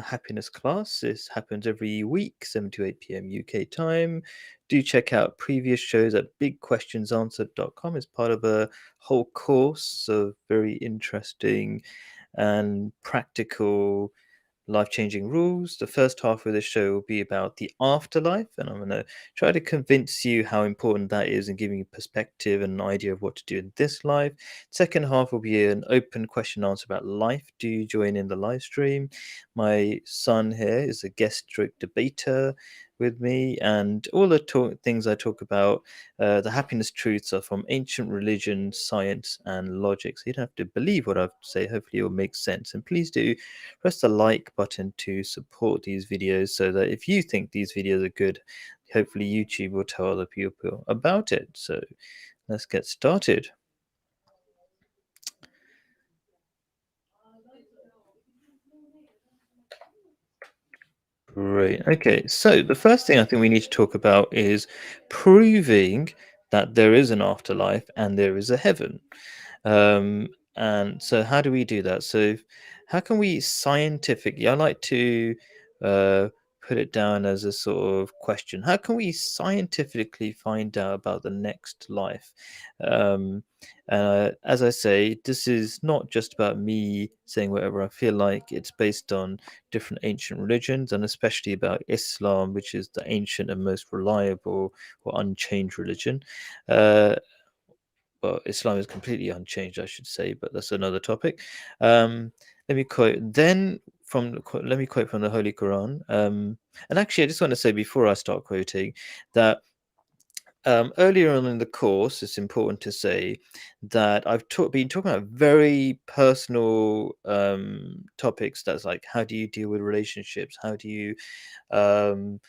Happiness class. This happens every week, 7 to 8 p.m. UK time. Do check out previous shows at bigquestionsanswered.com as part of a whole course of very interesting and practical life-changing rules. The first half of the show will be about the afterlife, and I'm going to try to convince you how important that is and giving you perspective and an idea of what to do in this life. Second half will be an open question answer about life. Do you join in the live stream? My son here is a guest stroke debater with me, and all the things I talk about, the happiness truths are from ancient religion, science, and logic. So you don't have to believe what I say. Hopefully, it will make sense. And please do press the like button to support these videos so that if you think these videos are good, hopefully YouTube will tell other people about it. So let's get started. Great. Okay, so the first thing I think we need to talk about is proving that there is an afterlife and there is a heaven. Um, and so, how do we do that? So, how can we scientifically? I like to uh, put it down as a sort of question. How can we scientifically find out about the next life? Um, as I say, this is not just about me saying whatever I feel like. It's based on different ancient religions, and especially about Islam, which is the ancient and most reliable or unchanged religion. Uh, well, Islam is completely unchanged, I should say, but that's another topic. Um, let me quote then let me quote from the Holy Quran. And actually, I just want to say before I start quoting that earlier on in the course, it's important to say that been talking about very personal topics. That's like, how do you deal with relationships? Um,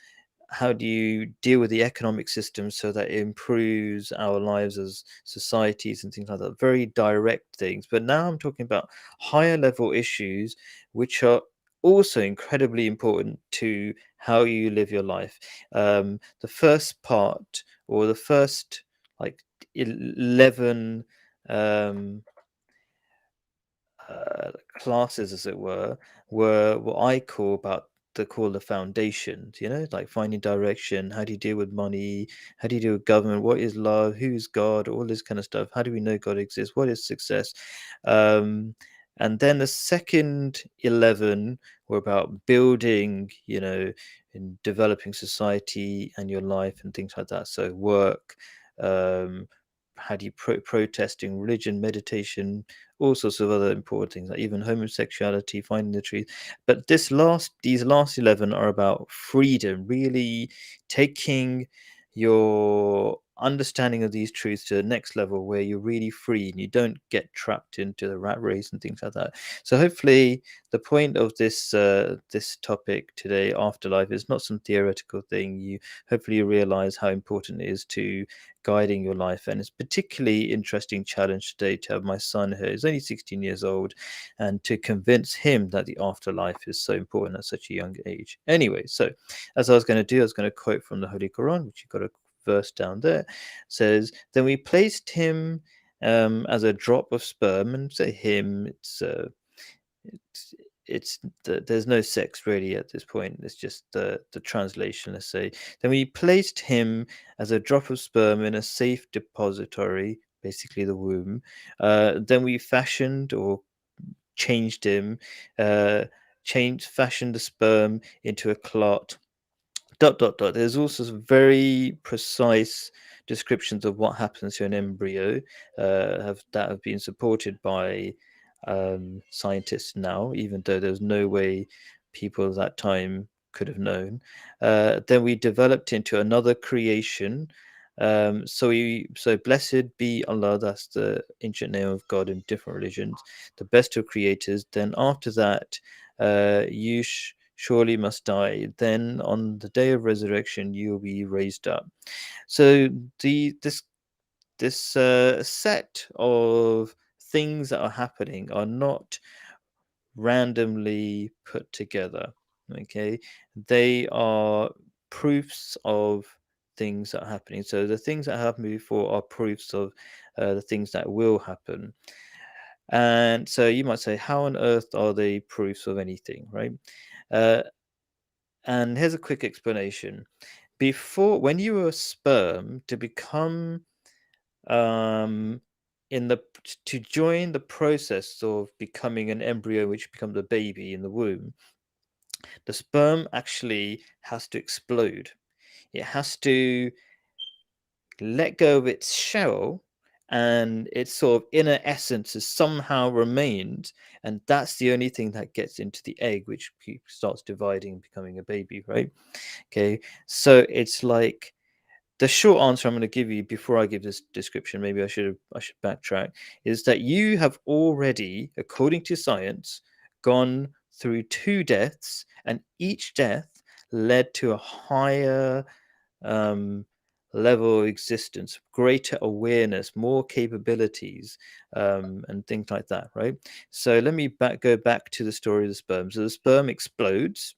how do you deal with the economic system so that it improves our lives as societies and things like that? Very direct things. But now I'm talking about higher level issues, which are also incredibly important to how you live your life. The first part, or the first like 11 um, classes, as it were what I call the foundations, like finding direction. How do you deal with money? How do you deal with government? What is love? Who's God? All this kind of stuff. How do we know God exists? What is success? Um, and then the second 11 were about building, and developing society and your life and things like that. So work, um, how do you protesting, religion, meditation, all sorts of other important things, like even homosexuality, finding the truth. But these last 11 are about freedom, really taking your understanding of these truths to the next level where you're really free and you don't get trapped into the rat race and things like that. So hopefully the point of this topic today, afterlife, is not some theoretical thing. You hopefully realize how important it is to guiding your life. And it's particularly interesting challenge today to have my son here. He's only 16 years old, and to convince him that the afterlife is so important at such a young age. Anyway, so as I was going to do, I was going to quote from the Holy Quran, which you've got a verse down there, says, then we placed him as a drop of sperm. And say him, it's there's no sex really at this point. It's just the translation. Let's say, then we placed him as a drop of sperm in a safe depository, basically the womb. Then we fashioned or changed him, fashioned the sperm into a clot. Dot dot dot. There's also some very precise descriptions of what happens to an embryo have been supported by scientists now, even though there's no way people of that time could have known. Then we developed into another creation. So blessed be Allah. That's the ancient name of God in different religions, the best of creators. Then after that, you surely must die. Then on the day of resurrection, you will be raised up. So this set of things that are happening are not randomly put together. Okay, they are proofs of things that are happening. So the things that happened before are proofs of the things that will happen. And so you might say, how on earth are they proofs of anything, right? Uh, and here's a quick explanation. Before, when you were a sperm, to become um, in the to join the process of becoming an embryo, which becomes a baby in the womb, the sperm actually has to explode. It has to let go of its shell, and its sort of inner essence has somehow remained, and that's the only thing that gets into the egg, which starts dividing and becoming a baby, right? Okay, so it's like the short answer I'm going to give you before I give this description, maybe I should backtrack, is that you have already, according to science, gone through two deaths, and each death led to a higher um, level of existence, greater awareness, more capabilities, and things like that, right? So let me go back to the story of the sperm. So the sperm explodes,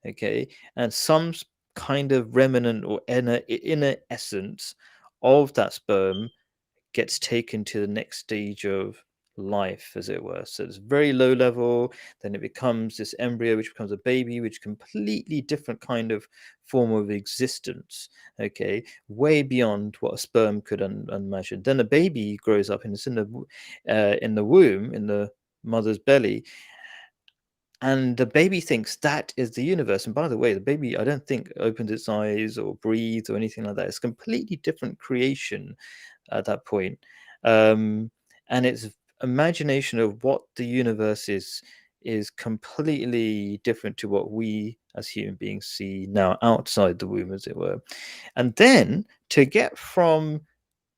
okay, and some kind of remnant or inner essence of that sperm gets taken to the next stage of life, as it were. So it's very low level, then it becomes this embryo, which becomes a baby, which completely different kind of form of existence, okay, way beyond what a sperm could imagine. Then a baby grows up and it's in the womb, in the mother's belly, and the baby thinks that is the universe. And by the way, the baby, I don't think, opens its eyes or breathes or anything like that. It's a completely different creation at that point. Um, and its imagination of what the universe is completely different to what we as human beings see now outside the womb, as it were. And then to get from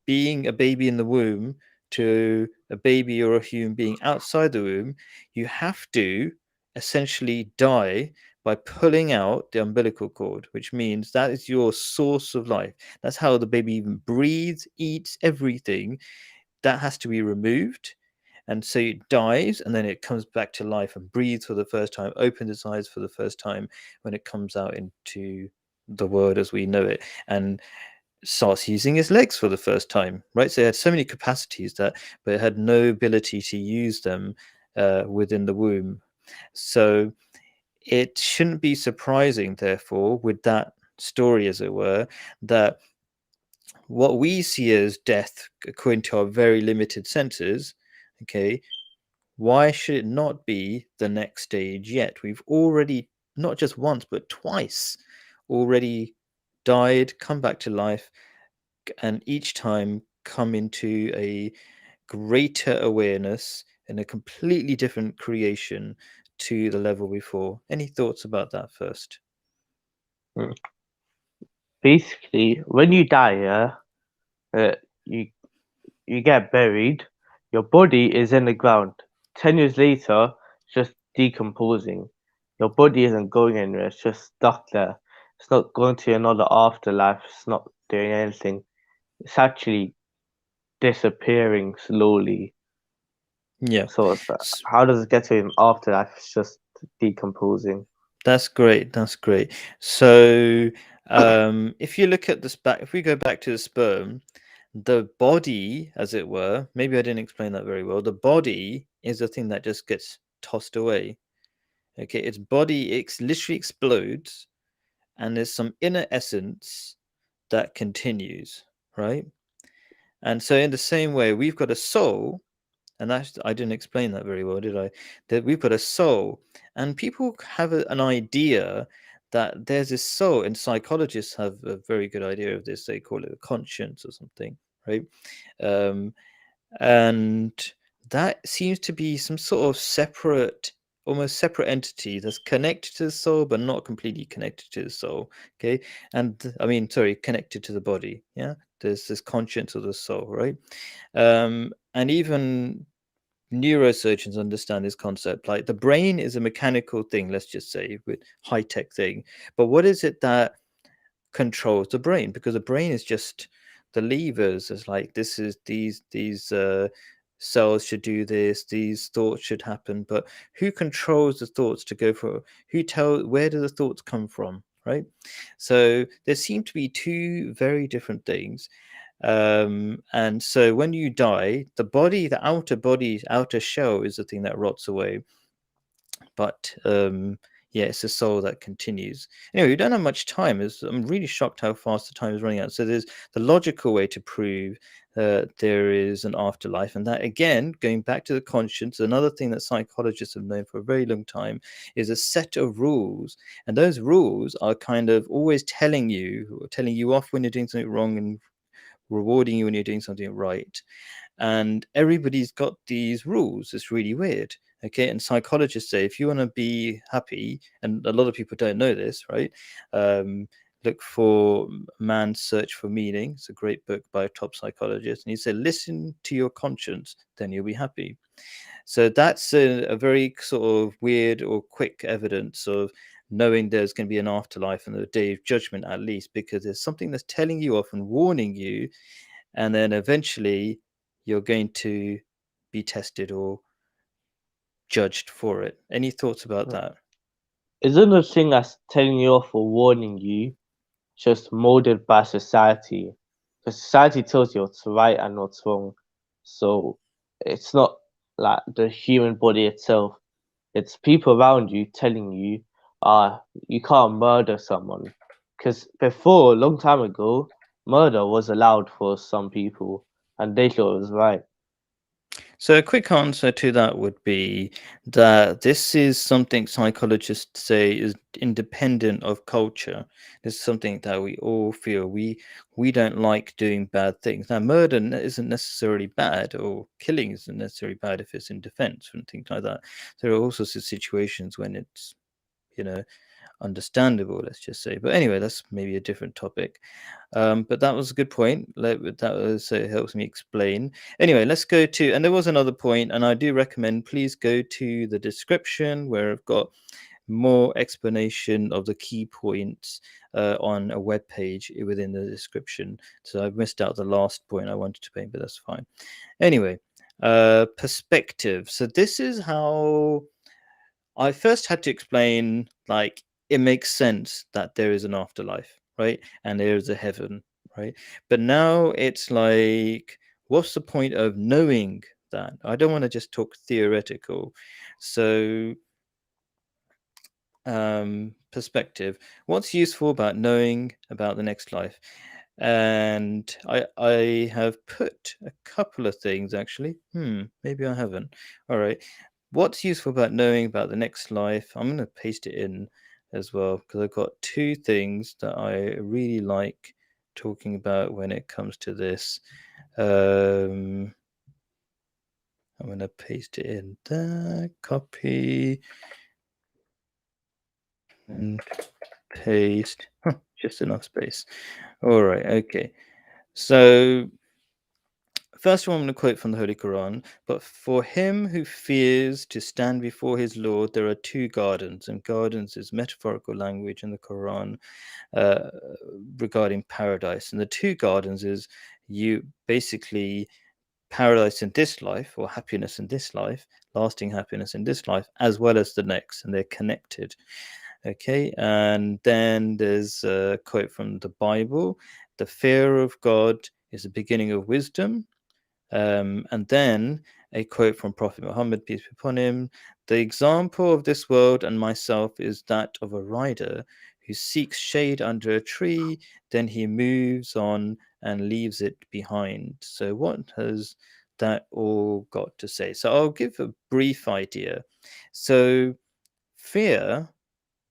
being a baby in the womb to a baby or a human being outside the womb, you have to essentially die by pulling out the umbilical cord, which means that is your source of life. That's how the baby even breathes, eats, everything. That has to be removed. And so it dies, and then it comes back to life and breathes for the first time, opens its eyes for the first time when it comes out into the world as we know it. And starts using his legs for the first time, right? So it had so many capacities that, but it had no ability to use them within the womb. So it shouldn't be surprising, therefore, with that story, as it were, that what we see as death, according to our very limited senses, okay, why should it not be the next stage yet? We've already, not just once, but twice already died, come back to life, and each time come into a greater awareness and a completely different creation to the level before. Any thoughts about that first? Mm. Basically, when you die, uh, you you get buried. Your body is in the ground. 10 years later, it's just decomposing. Your body isn't going anywhere. It's just stuck there. It's not going to another afterlife. It's not doing anything. It's actually disappearing slowly. Yeah. So how does it get to an afterlife? It's just decomposing. That's great. That's great. So, if you look at this back, if we go back to the sperm, the body, as it were, maybe I didn't explain that very well. The body is the thing that just gets tossed away. Okay, its body literally explodes, and there's some inner essence that continues, right? And so, in the same way, we've got a soul, and that's, I didn't explain that very well, did I? That we've got a soul, and people have an idea that there's this soul, and psychologists have a very good idea of this. They call it a conscience or something, right? Um, and that seems to be some sort of separate, almost separate entity that's connected to the soul but not completely connected to the soul. Okay, and I mean, sorry, connected to the body. Yeah, there's this conscience of the soul, right? And even neurosurgeons understand this concept. Like the brain is a mechanical thing, let's just say, with high tech thing, but what is it that controls the brain? Because the brain is just the levers. It's like, this is these cells should do this, these thoughts should happen, but who controls the thoughts to go for, where do the thoughts come from, right? So there seem to be two very different things. And so when you die, the body, the outer body, outer shell is the thing that rots away. But Yeah, it's a soul that continues. Anyway, we don't have much time. I'm really shocked how fast the time is running out. So there's the logical way to prove there is an afterlife, and that again, going back to the conscience, another thing that psychologists have known for a very long time is a set of rules, and those rules are kind of always telling you off when you're doing something wrong and rewarding you when you're doing something right, and everybody's got these rules. It's really weird. Okay, and psychologists say if you want to be happy, and a lot of people don't know this, right? Um, Look for Man's Search for Meaning. It's a great book by a top psychologist, and he said, "Listen to your conscience, then you'll be happy." So that's a very sort of weird or quick evidence of knowing there's going to be an afterlife and the day of judgment, at least, because there's something that's telling you off and warning you, and then eventually you're going to be tested or judged for it. Any thoughts about Mm. that? Isn't the thing that's telling you off or warning you just molded by society? Because society tells you what's right and what's wrong. So it's not like the human body itself. It's people around you telling you, you can't murder someone. Because before, a long time ago, murder was allowed for some people, and they thought it was right. So, a quick answer to that would be that this is something psychologists say is independent of culture. This is something that we all feel. We don't like doing bad things. Now, murder isn't necessarily bad, or killing isn't necessarily bad if it's in defense and things like that. There are all sorts of situations when it's, you know, understandable, let's just say. But anyway, that's maybe a different topic. But that was a good point. That was it helps me explain. Anyway, let's go to, and there was another point, and I do recommend please go to the description where I've got more explanation of the key points on a web page within the description. So I've missed out the last point I wanted to make, but that's fine. Anyway, perspective. So this is how I first had to explain, like, it makes sense that there is an afterlife, right? And there is a heaven, right? But now it's like, what's the point of knowing that? I don't want to just talk theoretical. So, perspective. What's useful about knowing about the next life? And I have put a couple of things actually. Maybe I haven't. All right. What's useful about knowing about the next life? I'm going to paste it in as well because I've got two things that I really like talking about when it comes to this. I'm going to paste it in there. Copy and paste. Just enough space. All right. Okay. So first of all, I'm going to quote from the Holy Quran. But for him who fears to stand before his Lord, there are two gardens, and gardens is metaphorical language in the Quran uh, regarding paradise. And the two gardens is you basically paradise in this life or happiness in this life, lasting happiness in this life, as well as the next, and they're connected. Okay, and then there's a quote from the Bible: "The fear of God is the beginning of wisdom." And then a quote from Prophet Muhammad, peace be upon him: "The example of this world and myself is that of a rider who seeks shade under a tree, then he moves on and leaves it behind." So, what has that all got to say? So, I'll give a brief idea. So, fear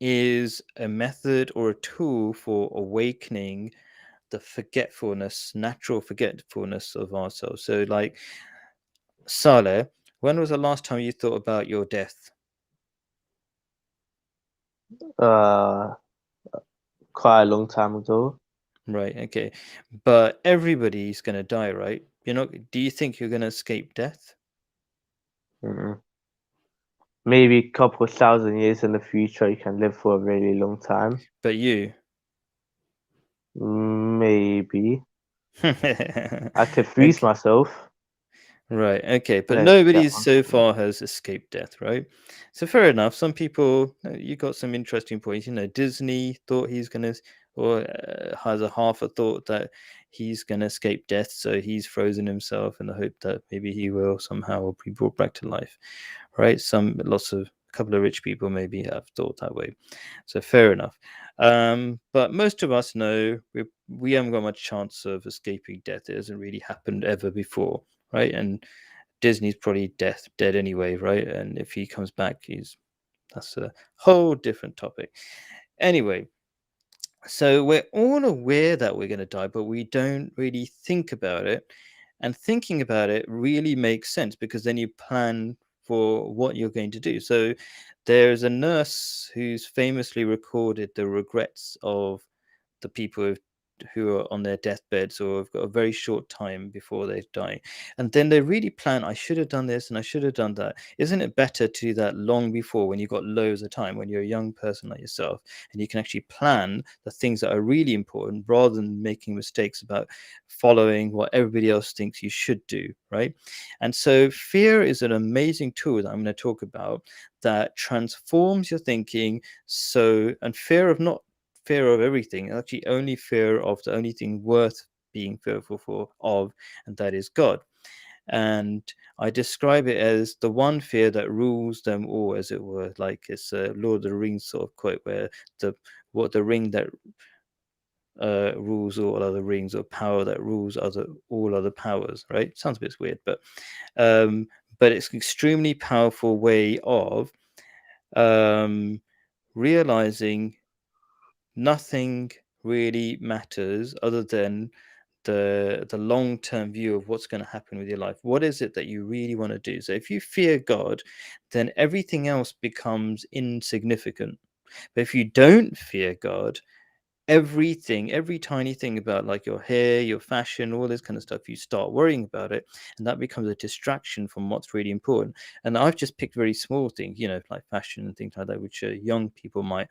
is a method or a tool for awakening the natural forgetfulness of ourselves. So, like, Saleh, when was the last time you thought about your death? Uh, Quite a long time ago. Right, okay. But everybody's going to die, right? Do you think you're going to escape death? Mm. Maybe a couple of thousand years in the future, you can live for a really long time. But you. Maybe I could freeze Okay. myself Right. Okay. But and then get nobody on so from far has escaped death, right? So fair enough. Some people, you got some interesting points. Disney thought he's gonna, or has a half a thought that he's gonna escape death, so he's frozen himself in the hope that maybe he will somehow be brought back to life, right? Lots of couple of rich people maybe have thought that way. So fair enough. But most of us know we haven't got much chance of escaping death. It hasn't really happened ever before, right? And Disney's probably dead anyway, right? And if he comes back, that's a whole different topic. Anyway, so we're all aware that we're going to die, but we don't really think about it. And thinking about it really makes sense because then you plan for what you're going to do. So there's a nurse who's famously recorded the regrets of the people who are on their deathbeds or have got a very short time before they die. And then they really plan, I should have done this and I should have done that. Isn't it better to do that long before when you've got loads of time, when you're a young person like yourself, and you can actually plan the things that are really important rather than making mistakes about following what everybody else thinks you should do, right? And so fear is an amazing tool that I'm going to talk about that transforms your thinking. So, and fear of not fear of everything, actually only fear of the only thing worth being fearful for of, and that is God. And I describe it as the one fear that rules them all, as it were. Like it's a Lord of the Rings sort of quote, where the ring that rules all other rings, or power that rules all other powers. Right? Sounds a bit weird, um, but it's an extremely powerful way of um, realizing nothing really matters other than the long term view of what's going to happen with your life. What is it that you really want to do? So if you fear God, then everything else becomes insignificant. But if you don't fear God, everything, every tiny thing about like your hair, your fashion, all this kind of stuff, you start worrying about it, and that becomes a distraction from what's really important. And I've just picked very small things, like fashion and things like that, which young people might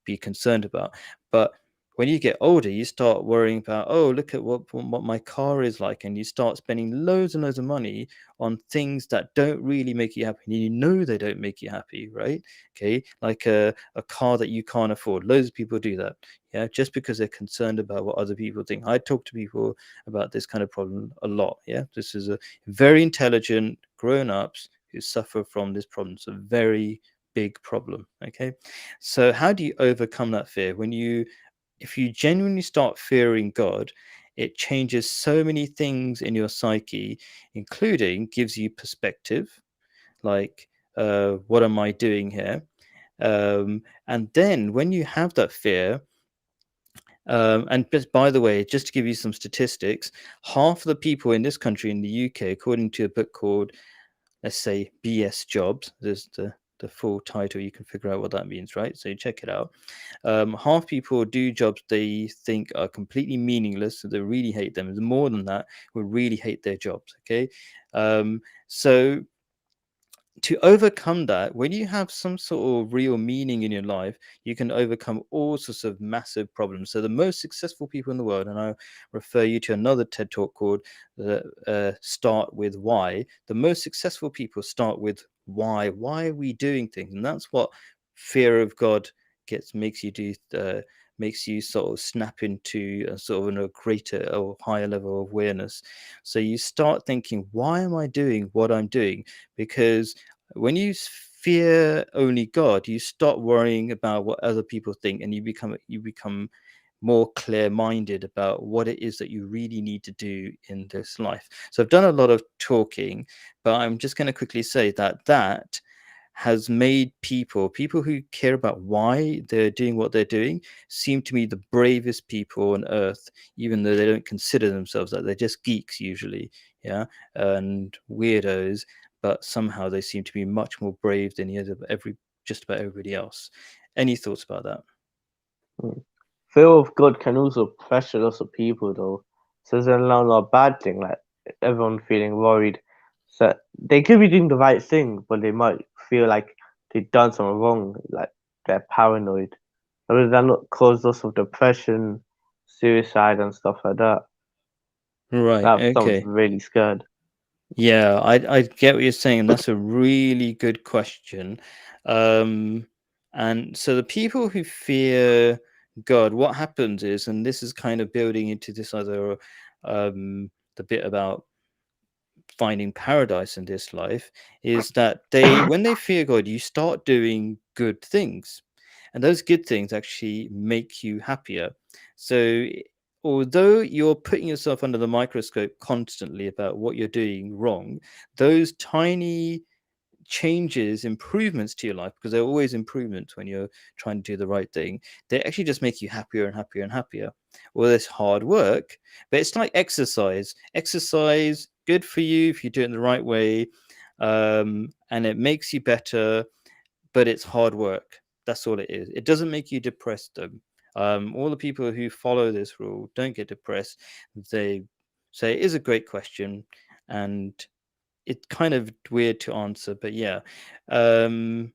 be concerned about. But when you get older, you start worrying about, oh, look at what my car is like, and you start spending loads and loads of money on things that don't really make you happy. And you know they don't make you happy, right? Okay, like a car that you can't afford. Loads of people do that, yeah, just because they're concerned about what other people think. I talk to people about this kind of problem a lot. Yeah, this is a very intelligent grown-ups who suffer from this problem. It's a very big problem. Okay, so how do you overcome that fear? If you genuinely start fearing God, it changes so many things in your psyche, including gives you perspective, like what am I doing here? And then when you have that fear, and just by the way, just to give you some statistics, half of the people in this country, in the UK, according to a book called, let's say, BS Jobs, there's the full title, you can figure out what that means, right? So you check it out. Half people do jobs they think are completely meaningless, so they really hate them. And more than that, will really hate their jobs. Okay, so to overcome that, when you have some sort of real meaning in your life, you can overcome all sorts of massive problems. So the most successful people in the world, and I refer you to another TED talk called Start With Why. The most successful people start with why. Why are we doing things? And that's what fear of God makes you do. Makes you sort of snap into a sort of a greater or higher level of awareness. So you start thinking, why am I doing what I'm doing? Because when you fear only God, you stop worrying about what other people think, and you become more clear-minded about what it is that you really need to do in this life. So I've done a lot of talking, but I'm just going to quickly say that has made people who care about why they're doing what they're doing seem to me the bravest people on earth, even though they don't consider themselves that. They're just geeks usually, yeah, and weirdos, but somehow they seem to be much more brave than just about everybody else. Any thoughts about that? Mm. Fear of God can also pressure lots of people though. So it's not a bad thing, like everyone feeling worried. So they could be doing the right thing, but they might feel like they've done something wrong, like they're paranoid. So does that not cause lots of depression, suicide and stuff like that? Right. That someone's Okay. really scared. Yeah, I get what you're saying, and that's a really good question. Um, and so the people who fear God, what happens is, and this is kind of building into this other, the bit about finding paradise in this life is that they, when they fear God, you start doing good things, and those good things actually make you happier. So although you're putting yourself under the microscope constantly about what you're doing wrong, those tiny changes, improvements to your life, because there are always improvements when you're trying to do the right thing, they actually just make you happier and happier and happier. Well, it's hard work, but it's like exercise. Exercise, good for you if you do it in the right way, and it makes you better, but it's hard work. That's all it is. It doesn't make you depressed, though. All the people who follow this rule don't get depressed. They say it is a great question, and it's kind of weird to answer, but yeah. Um,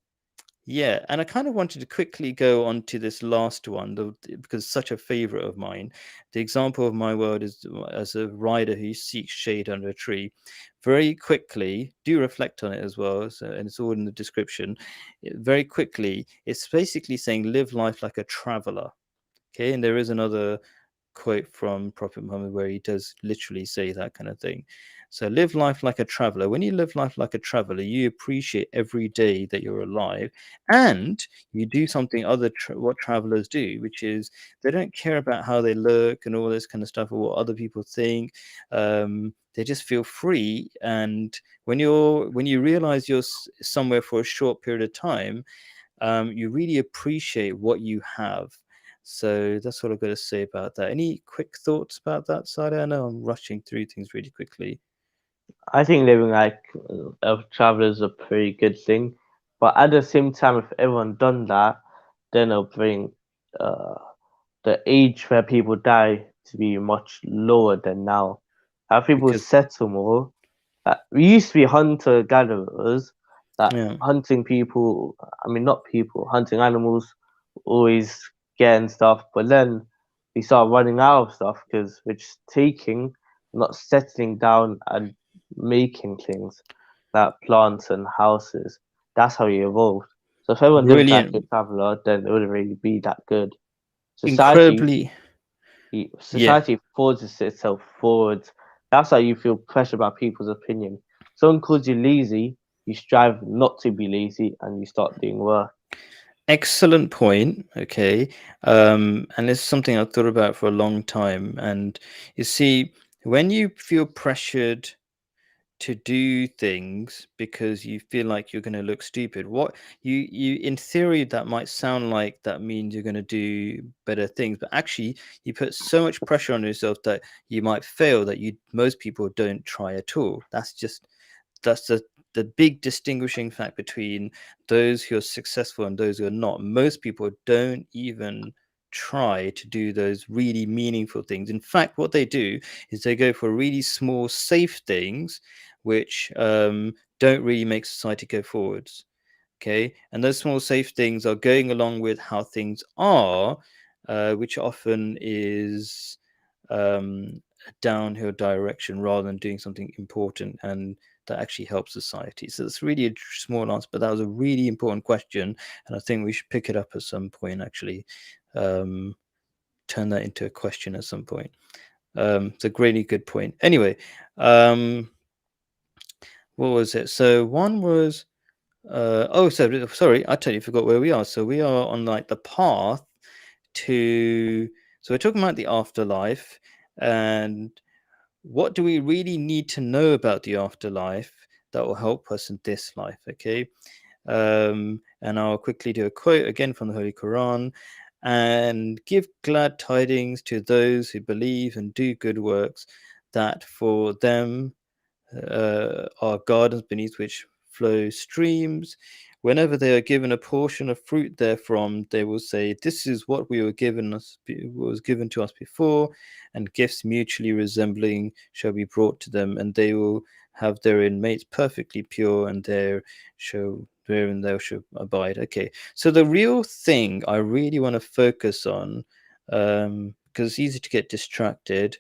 yeah, and I kind of wanted to quickly go on to this last one, because it's such a favorite of mine. The example of my world is as a rider who seeks shade under a tree. Very quickly, do reflect on it as well, so, and it's all in the description. Very quickly, it's basically saying live life like a traveler. Okay, and there is another quote from Prophet Muhammad where he does literally say that kind of thing. So live life like a traveler. When you live life like a traveler, you appreciate every day that you're alive, and you do something what travelers do, which is they don't care about how they look and all this kind of stuff or what other people think. They just feel free, and when you realize you're somewhere for a short period of time, you really appreciate what you have. So that's what I've got to say about that. Any quick thoughts about that, Sada? I know I'm rushing through things really quickly. I think living like a traveler is a pretty good thing, but at the same time, if everyone done that, then it'll bring uh, the age where people die to be much lower than now. Have people Because, settle more? We used to be hunter gatherers, that yeah, hunting people. I mean, not people, hunting animals, always getting stuff. But then we start running out of stuff because we're just taking, not settling down and making things like plants and houses. That's how we evolved. So if everyone lived like a brilliant, traveler, then it wouldn't really be that good. Society incredibly, yeah. society forces itself forward. That's how you feel pressure about people's opinion. Someone calls you lazy, you strive not to be lazy and you start doing work. Excellent point. Okay. And it's something I've thought about for a long time. And you see, when you feel pressured to do things because you feel like you're going to look stupid, what you in theory that might sound like that means you're going to do better things, but actually you put so much pressure on yourself that you might fail, that you most people don't try at all. That's the big distinguishing fact between those who are successful and those who are not. Most people don't even try to do those really meaningful things. In fact, what they do is they go for really small, safe things, which don't really make society go forwards. Okay, and those small, safe things are going along with how things are, which often is a downhill direction rather than doing something important and that actually helps society. So it's really a small answer, but that was a really important question, and I think we should pick it up at some point. Actually, um, turn that into a question at some point. It's a really good point. Anyway, um, what was it? So one was so sorry, I totally forgot where we are. So we are on like the path to. So we're talking about the afterlife, and what do we really need to know about the afterlife that will help us in this life? Okay, and I'll quickly do a quote again from the Holy Quran. And give glad tidings to those who believe and do good works, that for them are gardens beneath which flow streams. Whenever they are given a portion of fruit therefrom, they will say, "This is what we were given us, was given to us before," and gifts mutually resembling shall be brought to them, and they will have therein mates perfectly pure, and there shall wherein thou shalt abide. Okay, so the real thing I really want to focus on, because it's easy to get distracted,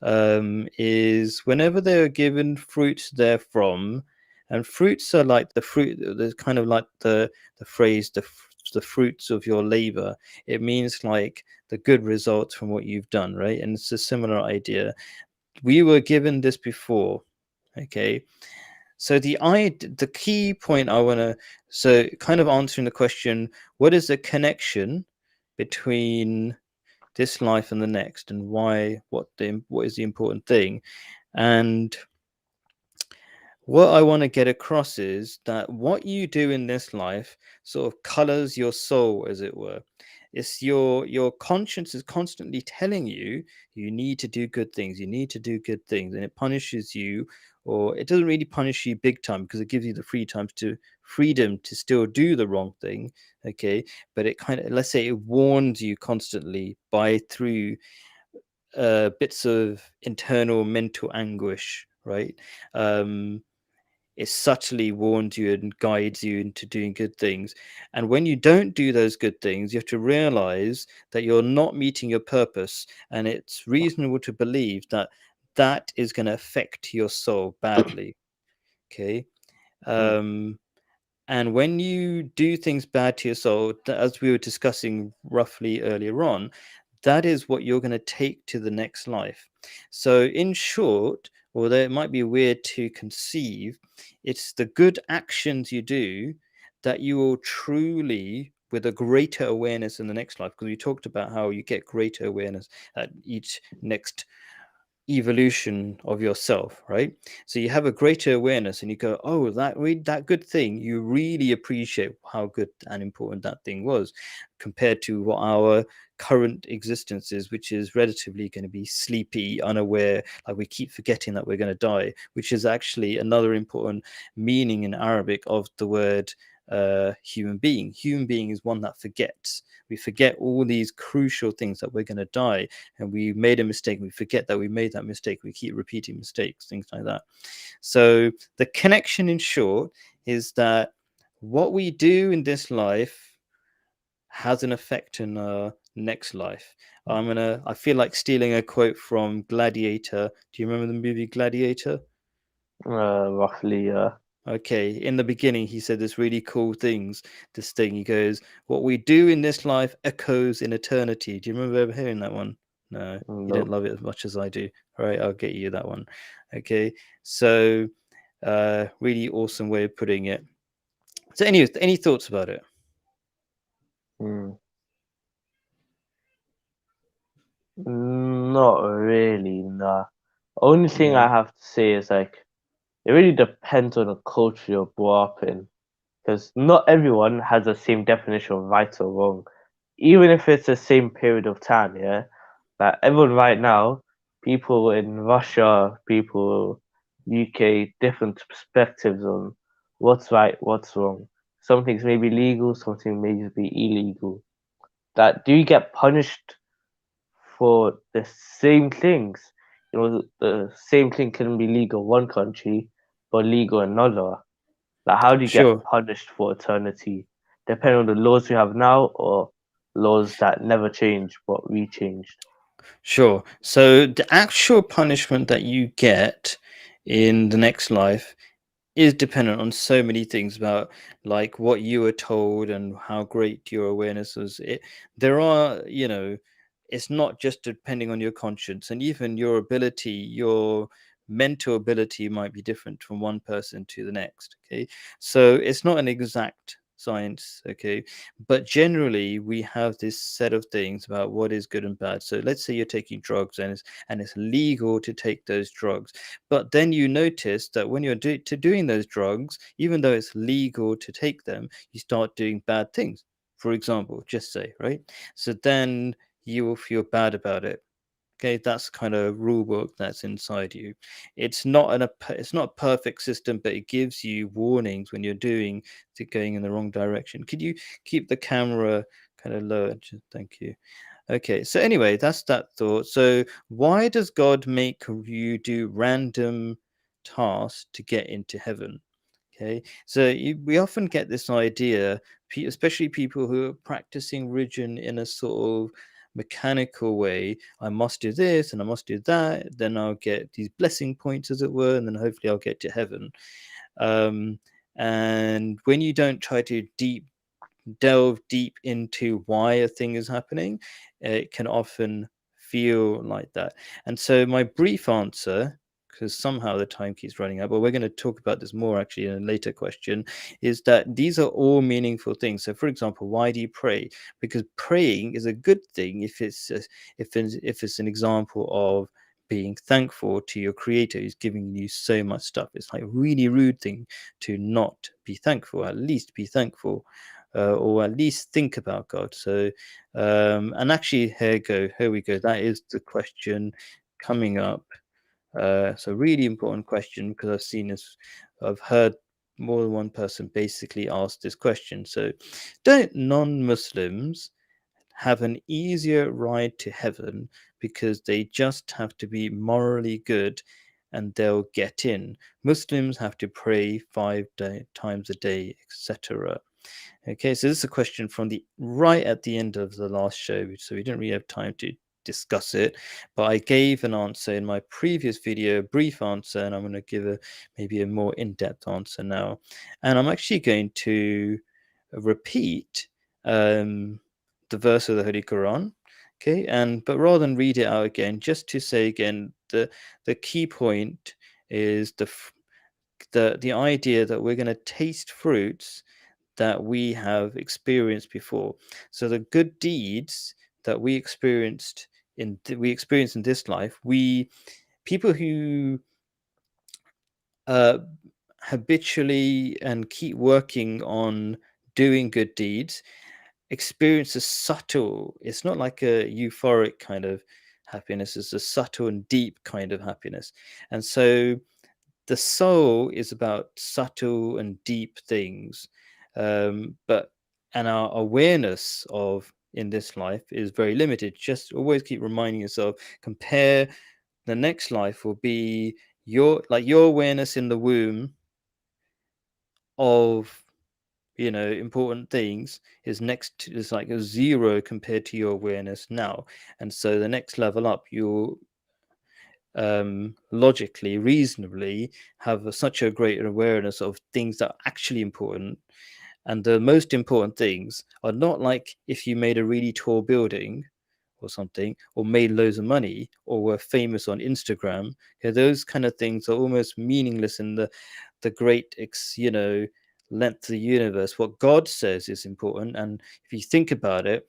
is whenever they are given fruits therefrom, and fruits are like the fruit, there's kind of like the phrase the fruits of your labor. It means like the good results from what you've done, right? And it's a similar idea. We were given this before. Okay. So the key point I want to, so kind of answering the question, what is the connection between this life and the next, and why? What is the important thing? And what I want to get across is that what you do in this life sort of colors your soul, as it were. It's your conscience is constantly telling you you need to do good things, you need to do good things, and it punishes you, or it doesn't really punish you big time because it gives you the freedom to still do the wrong thing. Okay, but it kind of, let's say, it warns you constantly by through bits of internal mental anguish, right? Um, it subtly warns you and guides you into doing good things. And when you don't do those good things, you have to realize that you're not meeting your purpose. And it's reasonable to believe that that is going to affect your soul badly. Okay. Mm, Um, and when you do things bad to your soul, as we were discussing roughly earlier on, that is what you're going to take to the next life. So, in short, although it might be weird to conceive, it's the good actions you do that you will truly, with a greater awareness in the next life, because we talked about how you get greater awareness at each next evolution of yourself, right? So you have a greater awareness and you go, oh, that good thing, you really appreciate how good and important that thing was compared to what our current existence is, which is relatively going to be sleepy, unaware, like we keep forgetting that we're going to die, which is actually another important meaning in Arabic of the word human being. Human being is one that forgets. We forget all these crucial things, that we're going to die and we made a mistake. We forget that we made that mistake. We keep repeating mistakes, things like that. So the connection, in short, is that what we do in this life has an effect in our next life. I feel like stealing a quote from Gladiator. Do you remember the movie Gladiator? roughly, Okay, in the beginning, he said this really cool things. This thing, he goes, "What we do in this life echoes in eternity." Do you remember ever hearing that one? No, you didn't nope. love it as much as I do. All right, I'll get you that one. Okay, so really awesome way of putting it. So, anyway, any thoughts about it? Mm, not really, nah. Only thing I Yeah, have to say is like it really depends on the culture you're brought up in, because not everyone has the same definition of right or wrong, even if it's the same period of time. Yeah, like everyone right now, people in Russia, people UK, different perspectives on what's right, what's wrong. Some things may be legal, something may be illegal. That do you get punished for the same things? You know, the same thing can be legal in one country, but legal in another. Like, how do you get sure. punished for eternity? Depending on the laws we have now or laws that never change, but we changed. Sure. So the actual punishment that you get in the next life is dependent on so many things about like what you were told and how great your awareness was. There are, it's not just depending on your conscience, and even your ability, your mental ability might be different from one person to the next. Okay, so it's not an exact science. Okay, but generally we have this set of things about what is good and bad. So let's say you're taking drugs and it's legal to take those drugs, but then you notice that when you're doing those drugs, even though it's legal to take them, you start doing bad things. For example, just say, right? So then you will feel bad about it. Okay, that's kind of rule book that's inside you. It's not a perfect system, but it gives you warnings when you're going in the wrong direction. Could you keep the camera kind of low? Thank you. Okay, so anyway, that's that thought. So why does God make you do random tasks to get into heaven? Okay, so we often get this idea, especially people who are practicing religion in a sort of mechanical way. I must do this and I must do that, then I'll get these blessing points, as it were, and then hopefully I'll get to heaven. Um, and when you don't try to delve deep into why a thing is happening, it can often feel like that. And so, my brief answer, because somehow the time keeps running out, but we're going to talk about this more actually in a later question, is that these are all meaningful things. So, for example, why do you pray? Because praying is a good thing if it's an example of being thankful to your creator who's giving you so much stuff. It's like a really rude thing to not be thankful. At least be thankful, or at least think about God. So, and actually, here we go. That is the question coming up. So really important question, because I've heard more than one person basically ask this question. So, don't non-Muslims have an easier ride to heaven because they just have to be morally good and they'll get in? Muslims have to pray times a day, etc. Okay, so this is a question from the right at the end of the last show, so we didn't really have time to discuss it, but I gave an answer in my previous video, a brief answer, and I'm going to give maybe a more in-depth answer now. And I'm actually going to repeat the verse of the Holy Quran. Okay, but rather than read it out again, just to say again, the key point is the idea that we're going to taste fruits that we have experienced before. So the good deeds that we experience in this life, we people who uh, habitually and keep working on doing good deeds experience a subtle. It's not like a euphoric kind of happiness. It's a subtle and deep kind of happiness, and so the soul is about subtle and deep things, but and our awareness of in this life is very limited. Just always keep reminding yourself, compare the next life will be your awareness in the womb of important things is like a zero compared to your awareness now. And so the next level up, you'll logically, reasonably have such a great awareness of things that are actually important. And the most important things are not like if you made a really tall building or something, or made loads of money, or were famous on Instagram. Okay, those kind of things are almost meaningless in the great, length of the universe. What God says is important, and if you think about it,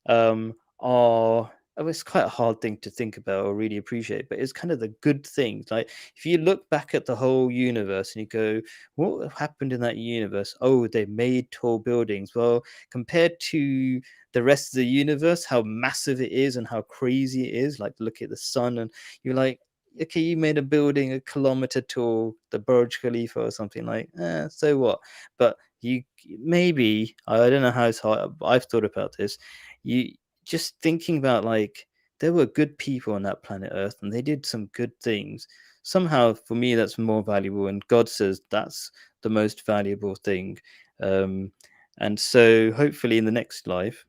are it's quite a hard thing to think about or really appreciate, but it's kind of the good things. Like if you look back at the whole universe and you go, what happened in that universe? Oh, they made tall buildings. Well, compared to the rest of the universe, how massive it is and how crazy it is, like look at the sun and you're like, okay, you made a building a kilometer tall, the Burj Khalifa or something, like, so what? But you maybe, I don't know how it's hard, I've thought about this. You just thinking about, like, there were good people on that planet Earth and they did some good things. Somehow for me that's more valuable, and God says that's the most valuable thing. um, and so hopefully in the next life,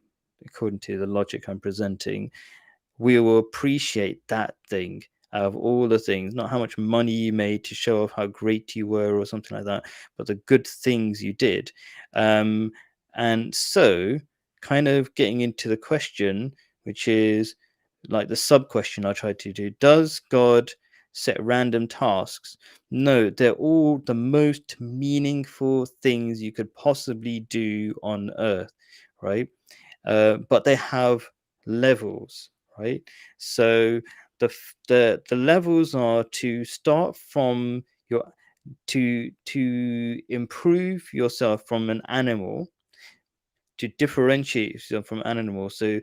according to the logic I'm presenting, we will appreciate that thing out of all the things, not how much money you made to show off how great you were or something like that, but the good things you did. And so, kind of getting into the question, which is like the sub question I tried to do: does God set random tasks? No, they're all the most meaningful things you could possibly do on Earth, right? But they have levels, right? So the levels are to start from your to improve yourself from an animal, to differentiate yourself from animals. So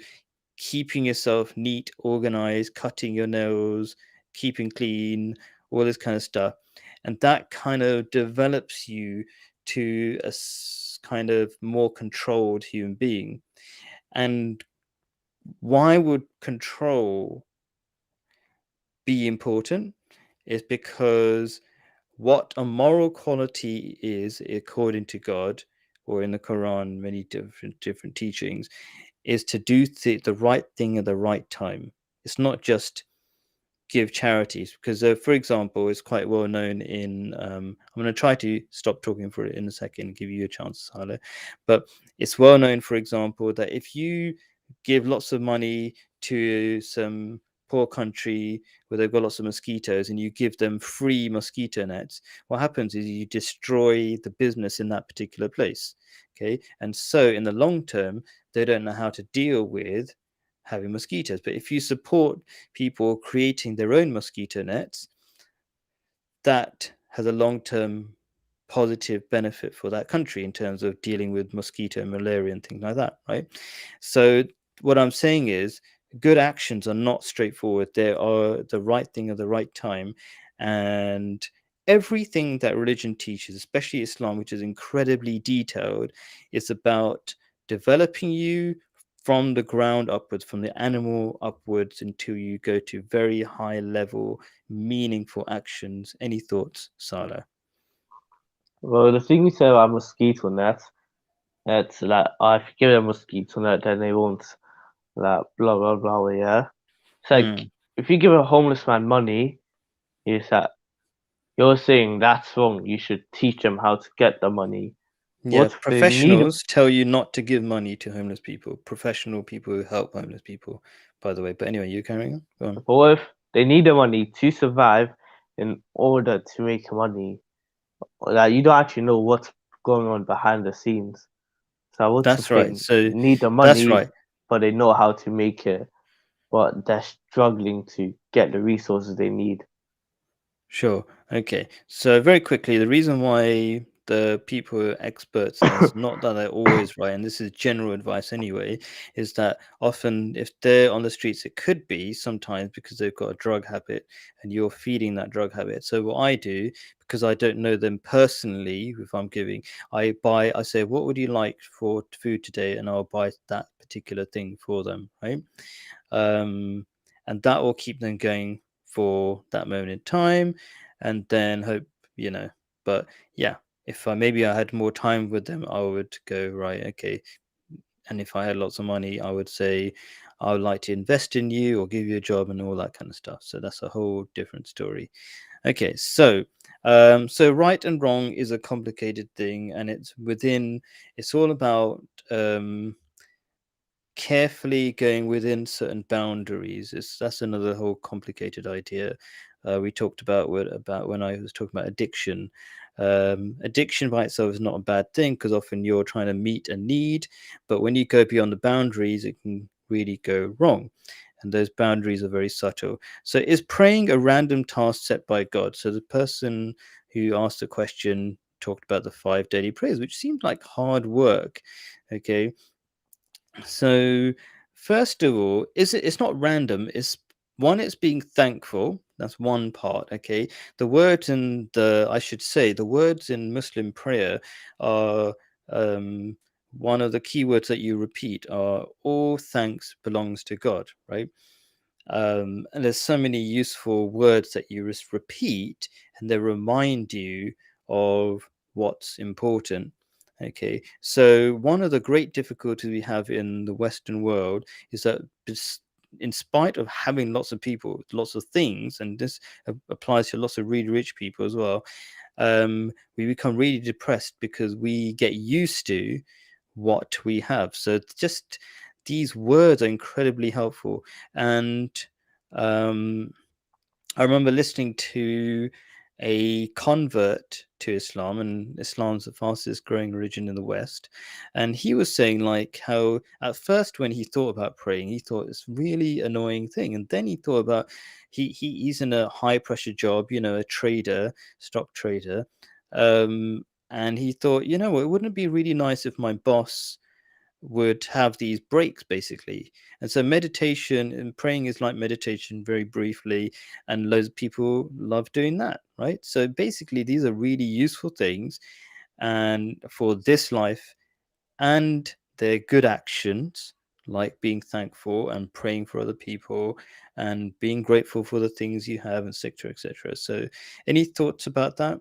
keeping yourself neat, organized, cutting your nails, keeping clean, all this kind of stuff, and that kind of develops you to a kind of more controlled human being. And why would control be important? Is because what a moral quality is, according to God, or in the Quran, many different teachings, is to do the right thing at the right time. It's not just give charities, because for example, it's quite well known in I'm going to try to stop talking for it in a second and give you a chance, Salo. But it's well known, for example, that if you give lots of money to some poor country where they've got lots of mosquitoes and you give them free mosquito nets, what happens is you destroy the business in that particular place. Okay. And so in the long term, they don't know how to deal with having mosquitoes. But if you support people creating their own mosquito nets, that has a long term positive benefit for that country in terms of dealing with mosquito and malaria and things like that, right? So, what I'm saying is, good actions are not straightforward. They are the right thing at the right time. And everything that religion teaches, especially Islam, which is incredibly detailed, is about developing you from the ground upwards, from the animal upwards, until you go to very high level, meaningful actions. Any thoughts, Salah? Well, the thing you said about mosquito nets, it's like, oh, if you give them a mosquito net, then they won't, like, blah, blah, blah, yeah? It's like, Mm. if you give a homeless man money, it's like, you're saying that's wrong. You should teach them how to get the money. Yeah, What if they need, professionals tell you not to give money to homeless people. Professional people who help homeless people, by the way. But anyway, you carrying on? Go on. but what if they need the money to survive in order to make money? Like, you don't actually know what's going on behind the scenes. So what's the That's right. point? So They need the that's money, right. but they know how to make it, but they're struggling to get the resources they need. Sure. Okay. So very quickly, the reason why the people who are experts in this, not that they're always right, and this is general advice anyway, is that often if they're on the streets, it could be sometimes because they've got a drug habit and you're feeding that drug habit. So what I do, because I don't know them personally, if I'm giving, I say, what would you like for food today? And I'll buy that particular thing for them, right? um, and that will keep them going for that moment in time, and then hope, you know. But yeah, if I maybe I had more time with them, I would go right, okay. And if I had lots of money, I would say I would like to invest in you or give you a job and all that kind of stuff. So that's a whole different story. Okay, so so right and wrong is a complicated thing, and it's within. It's all about carefully going within certain boundaries. That's another whole complicated idea. We talked about when I was talking about addiction. Addiction by itself is not a bad thing because often you're trying to meet a need, but when you go beyond the boundaries, it can really go wrong. And those boundaries are very subtle. So, is praying a random task set by God? So, the person who asked the question talked about the 5 daily prayers, which seemed like hard work. Okay, so, first of all, it's not random. It's being thankful. That's one part. Okay. The words in the I should say the words in Muslim prayer are um, one of the key words that you repeat are all thanks belongs to God, right? And there's so many useful words that you just repeat and they remind you of what's important. Okay, so one of the great difficulties we have in the Western world is that in spite of having lots of people, lots of things, and this applies to lots of really rich people as well, we become really depressed because we get used to what we have. So just these words are incredibly helpful. And um, I remember listening to a convert to Islam, and Islam's the fastest growing religion in the West. And he was saying, like, how at first, when he thought about praying, he thought it's really annoying thing. And then he thought about he's in a high pressure job, a trader, stock trader. And he thought, wouldn't it be really nice if my boss would have these breaks basically. And so meditation and praying is like meditation very briefly, and loads of people love doing that, right? So basically these are really useful things and for this life, and they're good actions like being thankful and praying for other people and being grateful for the things you have, and etc etc. So any thoughts about that?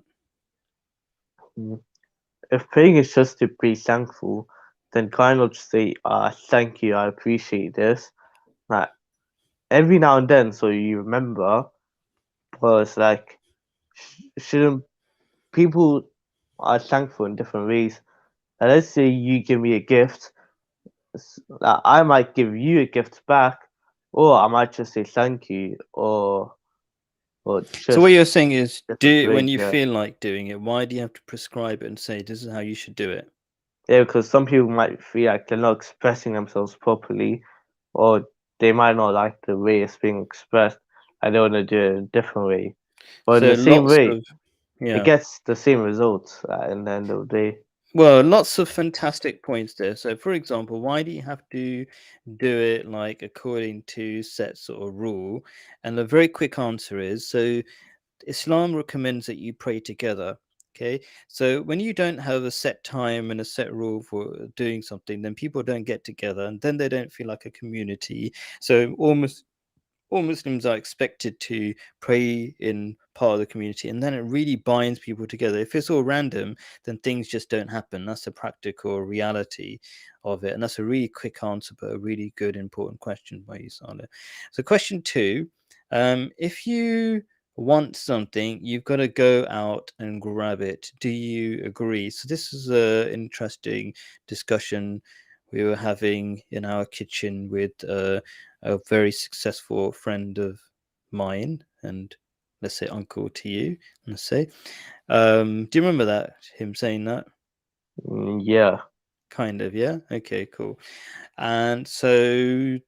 Mm. If praying is just to be thankful, then kind of just say, thank you, I appreciate this. Like, every now and then, so you remember, but it's like, shouldn't people are thankful in different ways? And let's say you give me a gift, like, I might give you a gift back, or I might just say thank you, or So what just you're saying is, just a do it when break. you Yeah, feel like doing it. Why do you have to prescribe it and say this is how you should do it? yeah, because some people might feel like they're not expressing themselves properly, or they might not like the way it's being expressed, and they want to do it a different way. But in So the same lots way, of it yeah. gets the same results in the end of the day. Well, lots of fantastic points there. So, for example, why do you have to do it like according to set sort of rule? And the very quick answer is so Islam recommends that you pray together. Okay. So when you don't have a set time and a set rule for doing something, then people don't get together and then they don't feel like a community. So almost all Muslims are expected to pray in part of the community, and then it really binds people together. If it's all random, then things just don't happen. That's the practical reality of it, and that's a really quick answer, but a really good, important question by you, Saleh. So, question two: if you want something, you've got to go out and grab it. Do you agree? So, this is an interesting discussion we were having in our kitchen with a very successful friend of mine and let's say uncle to you, let's say. Do you remember that, him saying that? Yeah. Kind of, yeah. Okay, cool. And so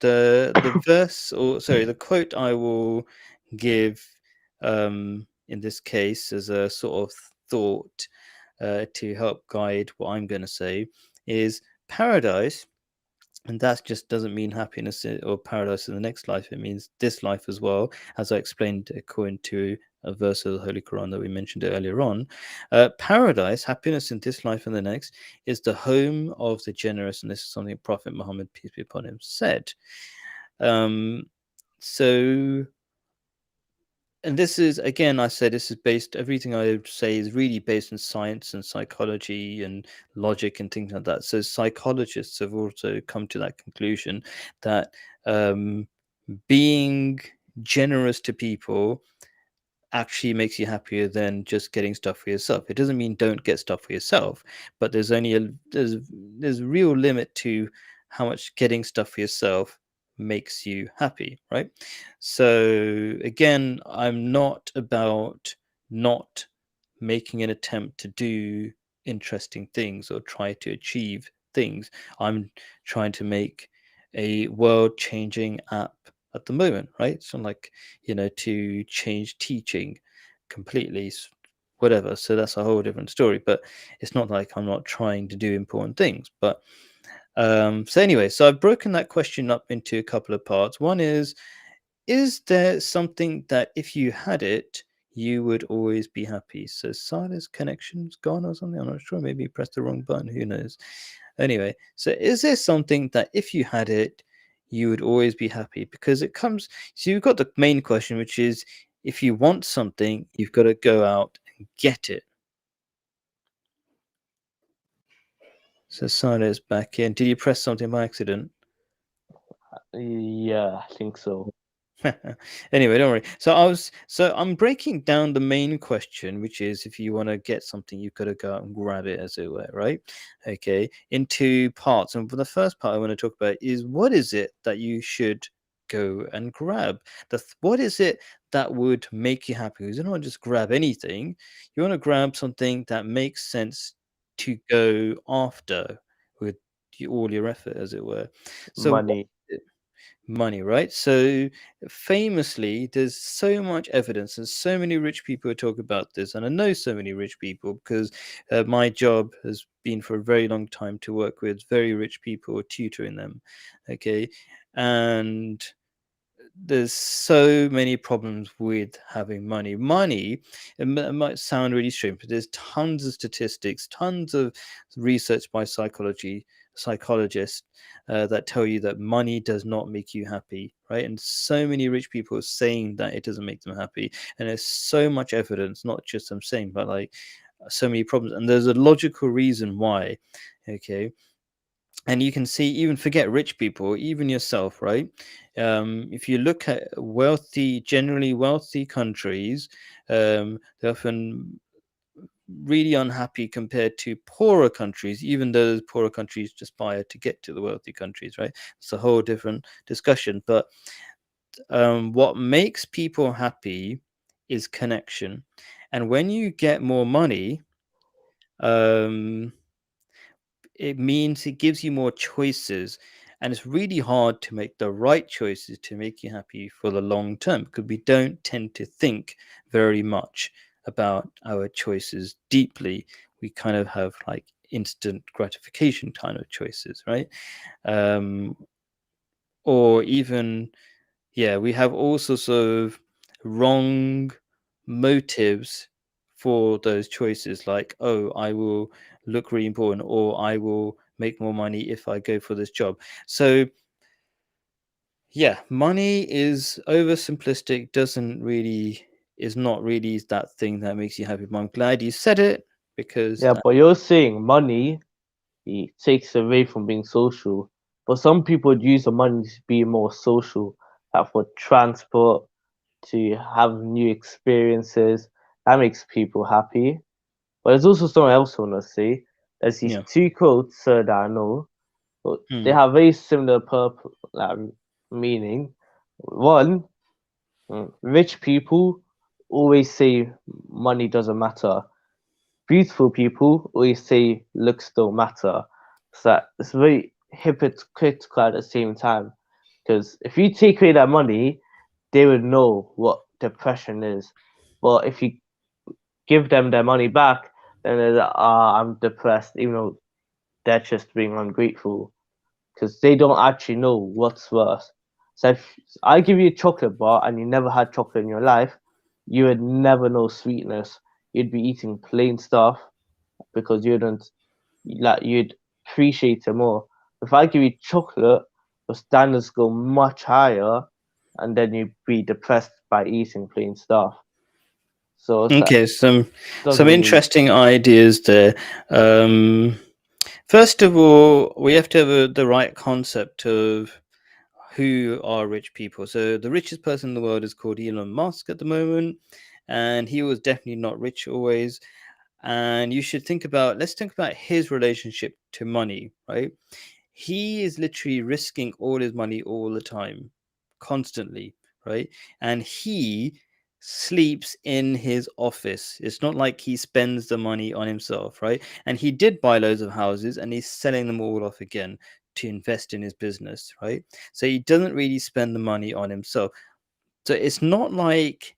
the verse, or sorry, the quote I will give in this case as a sort of thought to help guide what I'm going to say is paradise, and that just doesn't mean happiness or paradise in the next life. It means this life as well, as I explained according to a verse of the Holy Quran that we mentioned earlier on. Paradise, happiness in this life and the next, is the home of the generous, and this is something Prophet Muhammad, peace be upon him, said. Um, so and this is again, I say this is based, everything I say is really based on science and psychology and logic and things like that. So psychologists have also come to that conclusion that um, being generous to people actually makes you happier than just getting stuff for yourself. It doesn't mean don't get stuff for yourself, but there's only a there's a real limit to how much getting stuff for yourself makes you happy, right? So again, I'm not about not making an attempt to do interesting things or try to achieve things. I'm trying to make a world changing app at the moment, right? So like, to change teaching completely, whatever. So that's a whole different story. But it's not like I'm not trying to do important things. But so anyway, so I've broken that question up into a couple of parts. One is there something that if you had it, you would always be happy? So Silas connection's gone or something. I'm not sure. Maybe you pressed the wrong button. Who knows? Anyway, so is there something that if you had it, you would always be happy? Because it comes, so you've got the main question, which is if you want something, you've got to go out and get it. So Silas back in. Did you press something by accident? Yeah, I think so. Anyway, don't worry. So I'm breaking down the main question, which is if you want to get something, you've got to go out and grab it, as it were, right? Okay, into parts. And for the first part I want to talk about is what is it that you should go and grab? What is it that would make you happy? Because you don't want to just grab anything. You want to grab something that makes sense to go after with all your effort, as it were. So what Money. is it? Money, right? So famously, there's so much evidence, and so many rich people talk about this, and I know so many rich people because my job has been for a very long time to work with very rich people, tutoring them. Okay, and there's so many problems with having money. Money, it might sound really strange, but there's tons of statistics, tons of research by psychologists that tell you that money does not make you happy, right? And so many rich people are saying that it doesn't make them happy, and there's so much evidence, not just them saying, but like so many problems, and there's a logical reason why. Okay, and you can see, even forget rich people, even yourself, right? If you look at wealthy, generally wealthy countries, they're often really unhappy compared to poorer countries, even though those poorer countries aspire to get to the wealthy countries, right? It's a whole different discussion. But what makes people happy is connection. And when you get more money, um, it means it gives you more choices. And it's really hard to make the right choices to make you happy for the long term because we don't tend to think very much about our choices deeply. We kind of have like instant gratification kind of choices, right? Um, or even, yeah, we have all sorts of wrong motives for those choices, like, oh, I will look really important, or I will make more money if I go for this job. So yeah, money is oversimplistic, doesn't really, is not really that thing that makes you happy. But I'm glad you said it because Yeah, but you're saying money it takes away from being social. But some people would use the money to be more social, like for transport, to have new experiences. That makes people happy. But there's also something else I want to say. There's these yeah. two quotes that I know, but they Mm. have very similar purpose, meaning. One, rich people always say money doesn't matter. Beautiful people always say looks don't matter. So it's very hypocritical at the same time. Because if you take away that money, they would know what depression is. But if you give them their money back, then they're like, ah, I'm depressed, even though they're just being ungrateful. Because they don't actually know what's worse. So if I give you a chocolate bar and you never had chocolate in your life, you would never know sweetness. You'd be eating plain stuff because you don't like you'd appreciate it more. If I give you chocolate, your standards go much higher, and then you'd be depressed by eating plain stuff. So it's like Okay, some doesn't really. interesting ideas there. Um, First of all, we have to have the right concept of who are rich people. So the richest person in the world is called Elon Musk at the moment, and he was definitely not rich always. And you should think about, let's think about his relationship to money, right? He is literally risking all his money all the time, constantly, right? And he sleeps in his office. It's not like he spends the money on himself, right? And he did buy loads of houses and he's selling them all off again to invest in his business, right? So he doesn't really spend the money on himself. So it's not like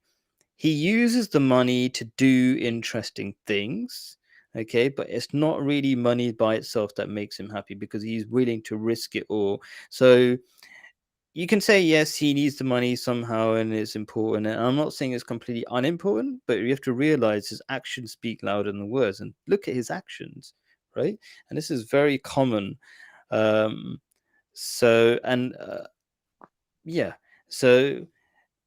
he uses the money to do interesting things, okay, but it's not really money by itself that makes him happy because he's willing to risk it all. So you can say yes, he needs the money somehow and it's important, and I'm not saying it's completely unimportant, but you have to realize his actions speak louder than the words, and look at his actions, right? And this is very common. um so and yeah, so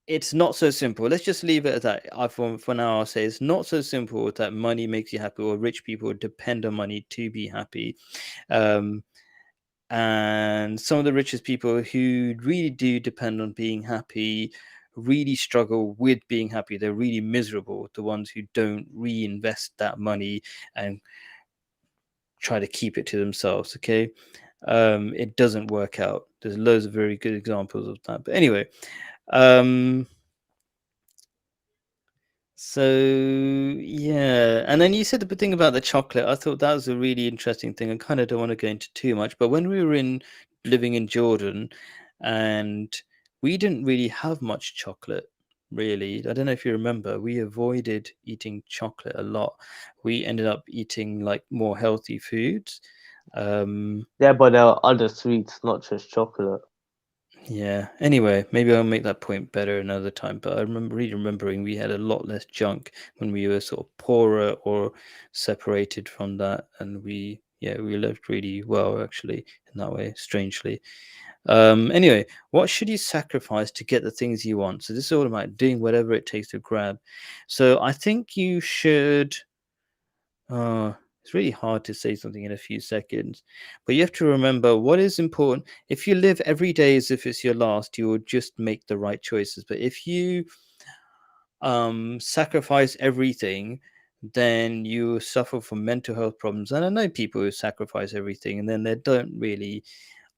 it's not so simple. Let's just leave it at that. For now, I'll say it's not so simple that money makes you happy or rich people depend on money to be happy. Um, and some of the richest people who really do depend on being happy really struggle with being happy. They're really miserable. The ones who don't reinvest that money and try to keep it to themselves. Okay. It doesn't work out. There's loads of very good examples of that. But anyway, um, so yeah, and then you said the thing about the chocolate. I thought that was a really interesting thing. I kind of don't want to go into too much, but when we were in living in Jordan, and we didn't really have much chocolate, really. I don't know if you remember. We avoided eating chocolate a lot. We ended up eating like more healthy foods. Um, Yeah, but there are other sweets, not just chocolate. Yeah. Anyway, maybe I'll make that point better another time. But I remember really remembering we had a lot less junk when we were sort of poorer or separated from that, and we lived really well actually in that way. Strangely. Anyway, what should you sacrifice to get the things you want? So this is all about doing whatever it takes to grab. So I think you should. It's really hard to say something in a few seconds, but you have to remember what is important. If you live every day as if it's your last, you will just make the right choices. But if you sacrifice everything, then you suffer from mental health problems. And I know people who sacrifice everything and then they don't really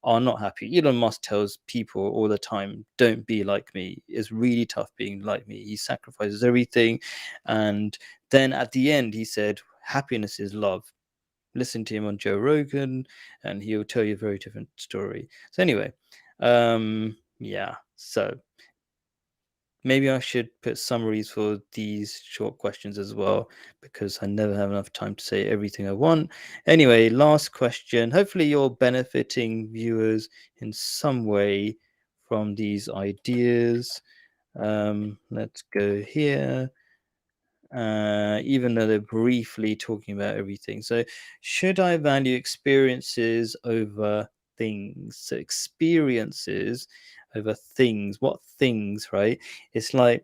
are not happy. Elon Musk tells people all the time, don't be like me. It's really tough being like me. He sacrifices everything. And then at the end, he said, happiness is love. Listen to him on Joe Rogan, and he'll tell you a very different story. So, anyway, yeah. So, maybe I should put summaries for these short questions as well, because I never have enough time to say everything I want. Anyway, last question. Hopefully, you're benefiting viewers in some way from these ideas. Let's go here. Even though they're briefly talking about everything. So, should I value experiences over things? So, experiences over things. What things, right? It's like,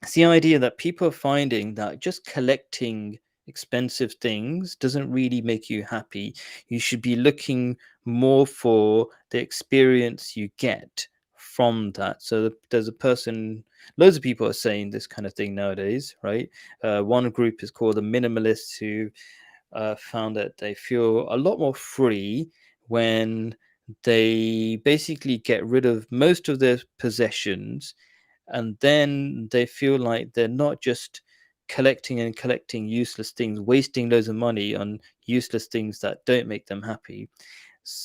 it's the idea that people are finding that just collecting expensive things doesn't really make you happy. You should be looking more for the experience you get from that. So there's a person, loads of people are saying this kind of thing nowadays, right? One group is called the minimalists, who found that they feel a lot more free when they basically get rid of most of their possessions, and then they feel like they're not just collecting and collecting useless things, wasting loads of money on useless things that don't make them happy.